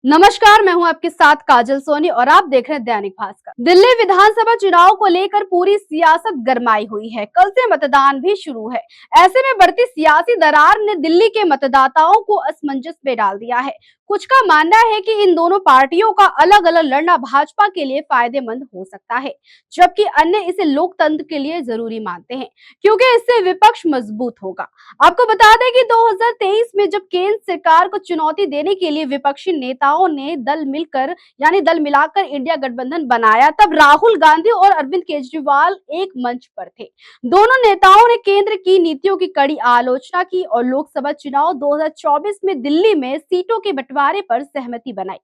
नमस्कार, मैं हूं आपके साथ काजल सोनी और आप देख रहे हैं दैनिक भास्कर। दिल्ली विधानसभा चुनाव को लेकर पूरी सियासत गरमाई हुई है। कल से मतदान भी शुरू है। ऐसे में बढ़ती सियासी दरार ने दिल्ली के मतदाताओं को असमंजस में डाल दिया है। कुछ का मानना है कि इन दोनों पार्टियों का अलग अलग लड़ना भाजपा के लिए फायदेमंद हो सकता है, जबकि अन्य इसे लोकतंत्र के लिए जरूरी मानते हैं, क्योंकि इससे विपक्ष मजबूत होगा। आपको बता दें कि 2023 में जब केंद्र सरकार को चुनौती देने के लिए विपक्षी नेताओं ने दल मिलाकर इंडिया गठबंधन बनाया, तब राहुल गांधी और अरविंद केजरीवाल एक मंच पर थे। दोनों नेताओं ने केंद्र की नीतियों की कड़ी आलोचना की और लोकसभा चुनाव 2024 में दिल्ली में सीटों के बंटवारे पर सहमति बनाई।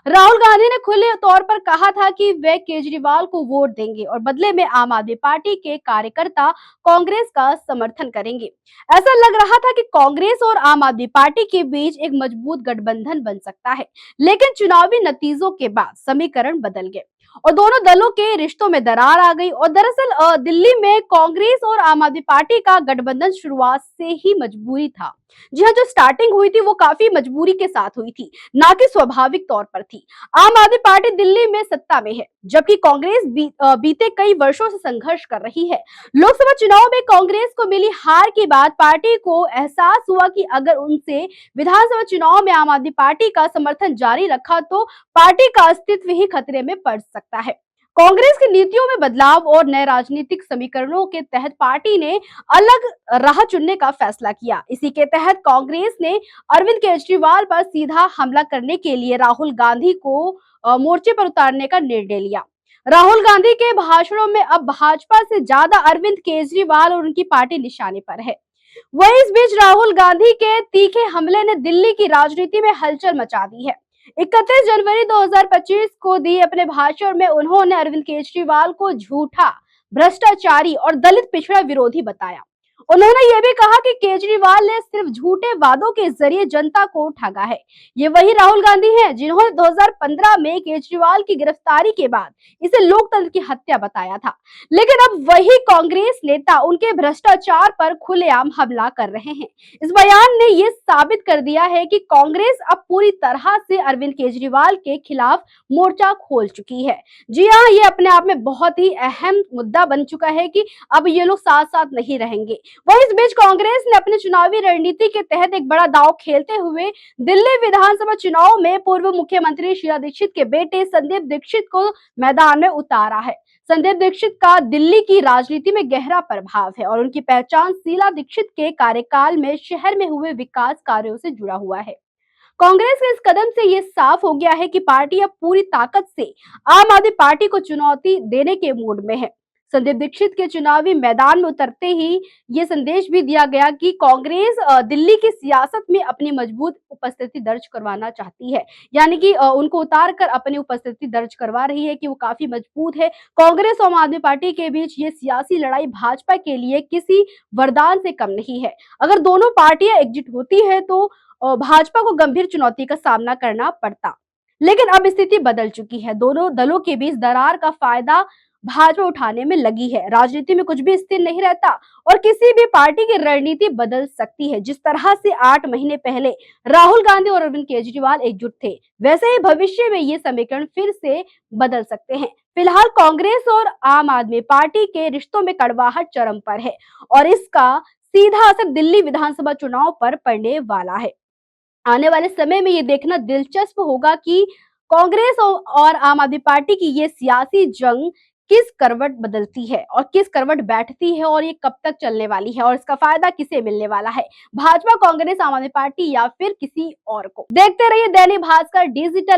राहुल गांधी ने खुले तौर पर कहा था कि वे केजरीवाल को वोट देंगे और बदले में आम आदमी पार्टी के कार्यकर्ता कांग्रेस का समर्थन करेंगे। ऐसा लग रहा था कि कांग्रेस और आम आदमी पार्टी के बीच एक मजबूत गठबंधन बन सकता है, लेकिन चुनावी नतीजों के बाद समीकरण बदल गए और दोनों दलों के रिश्तों में दरार आ गई। और दरअसल दिल्ली में कांग्रेस और आम आदमी पार्टी का गठबंधन शुरुआत से ही मजबूरी था। जी हाँ, जो स्टार्टिंग हुई थी वो काफी मजबूरी के साथ हुई थी, ना कि स्वाभाविक तौर पर थी। आम आदमी पार्टी दिल्ली में सत्ता में है, जबकि कांग्रेस बीते कई वर्षों से संघर्ष कर रही है। लोकसभा चुनाव में कांग्रेस को मिली हार के बाद पार्टी को एहसास हुआ कि अगर उनसे विधानसभा चुनाव में आम आदमी पार्टी का समर्थन जारी रखा तो पार्टी का अस्तित्व ही खतरे में पड़ सकता है। कांग्रेस की नीतियों में बदलाव और नए राजनीतिक समीकरणों के तहत पार्टी ने अलग राह चुनने का फैसला किया। इसी के तहत कांग्रेस ने अरविंद केजरीवाल पर सीधा हमला करने के लिए राहुल गांधी को मोर्चे पर उतारने का निर्णय लिया। राहुल गांधी के भाषणों में अब भाजपा से ज्यादा अरविंद केजरीवाल और उनकी पार्टी निशाने पर है। वहीं इस बीच राहुल गांधी के तीखे हमले ने दिल्ली की राजनीति में हलचल मचा दी है। 31 जनवरी 2025 को दिए अपने भाषण में उन्होंने अरविंद केजरीवाल को झूठा, भ्रष्टाचारी और दलित पिछड़ा विरोधी बताया। उन्होंने ये भी कहा कि केजरीवाल ने सिर्फ झूठे वादों के जरिए जनता को ठगा है। ये वही राहुल गांधी हैं जिन्होंने 2015 में केजरीवाल की गिरफ्तारी के बाद इसे लोकतंत्र की हत्या बताया था। लेकिन अब वही कांग्रेस नेता उनके भ्रष्टाचार पर खुलेआम हमला कर रहे हैं। इस बयान ने ये साबित कर दिया है कि कांग्रेस अब पूरी तरह से अरविंद केजरीवाल के खिलाफ मोर्चा खोल चुकी है। जी हाँ, ये अपने आप में बहुत ही अहम मुद्दा बन चुका है कि अब ये लोग साथ साथ नहीं रहेंगे। वहीं इस बीच कांग्रेस ने अपनी चुनावी रणनीति के तहत एक बड़ा दांव खेलते हुए दिल्ली विधानसभा चुनाव में पूर्व मुख्यमंत्री शीला दीक्षित के बेटे संदीप दीक्षित को मैदान में उतारा है। संदीप दीक्षित का दिल्ली की राजनीति में गहरा प्रभाव है और उनकी पहचान शीला दीक्षित के कार्यकाल में शहर में हुए विकास कार्यों से जुड़ा हुआ है। कांग्रेस के इस कदम से ये साफ हो गया है कि पार्टी अब पूरी ताकत से आम आदमी पार्टी को चुनौती देने के मूड में है। संदीप दीक्षित के चुनावी मैदान में उतरते ही ये संदेश भी दिया गया कि कांग्रेस दिल्ली की सियासत में अपनी मजबूत उपस्थिति दर्ज करवाना चाहती है। यानी कि उनको उतार कर अपनी उपस्थिति दर्ज करवा रही है कि वो काफी मजबूत है। कांग्रेस और आम आदमी पार्टी के बीच ये सियासी लड़ाई भाजपा के लिए किसी वरदान से कम नहीं है। अगर दोनों पार्टियां एकजुट होती है तो भाजपा को गंभीर चुनौती का सामना करना पड़ता। लेकिन अब स्थिति बदल चुकी है। दोनों दलों के बीच दरार का फायदा भाजपा उठाने में लगी है। राजनीति में कुछ भी स्थिर नहीं रहता और किसी भी पार्टी की रणनीति बदल सकती है। जिस तरह से 8 महीने पहले राहुल गांधी और अरविंद केजरीवाल एकजुट थे, वैसे ही भविष्य में ये समीकरण फिर से बदल सकते हैं। फिलहाल कांग्रेस और आम आदमी पार्टी के रिश्तों में कड़वाहट चरम पर है और इसका सीधा असर दिल्ली विधानसभा चुनाव पर पड़ने वाला है। आने वाले समय में ये देखना दिलचस्प होगा कि कांग्रेस और आम आदमी पार्टी की ये सियासी जंग किस करवट बदलती है और किस करवट बैठती है और ये कब तक चलने वाली है और इसका फायदा किसे मिलने वाला है, भाजपा, कांग्रेस, आम आदमी पार्टी या फिर किसी और को। देखते रहिए दैनिक भास्कर डिजिटल।